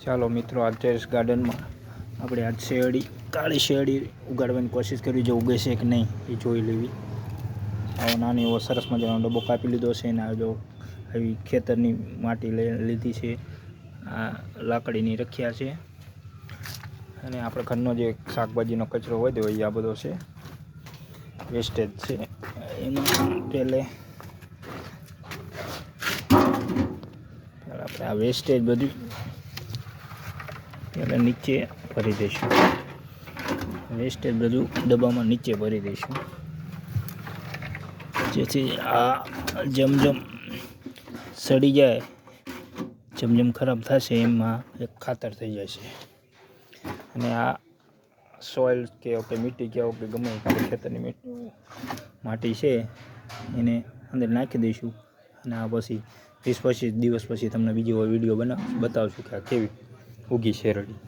ચાલો મિત્રો, આ ટેરેસ ગાર્ડનમાં આપણે આ શેરડી, કાળી શેરડી ઉગાડવાની કોશિશ કરવી, જો ઉગે છે કે નહીં એ જોઈ લેવી. આવો નાની એવો સરસ મજાનો ડબ્બો કાપી લીધો છે અને આ જો આવી ખેતરની માટી લીધી છે. આ લાકડીની રખ્યા છે અને આપણે ઘરનો જે શાકભાજીનો કચરો હોય તો એ આ બધો છે, વેસ્ટેજ છે. એમાં પહેલે આપણે આ વેસ્ટેજ બધું પહેલાં નીચે ભરી દઈશું. વેસ્ટેજ બધું ડબ્બામાં નીચે ભરી દઈશું, જેથી આ જેમ સડી જાય, જેમ ખરાબ થશે એમાં એક ખાતર થઈ જશે. અને આ સોઇલ કહો કે મીટ્ટી કહો કે ગમે ખેતરની માટી છે એને અંદર નાખી દઈશું. અને આ પછી 20-25 દિવસ પછી તમને બીજો વિડીયો બતાવશું કે આ કેવી ઉગી શેરડી.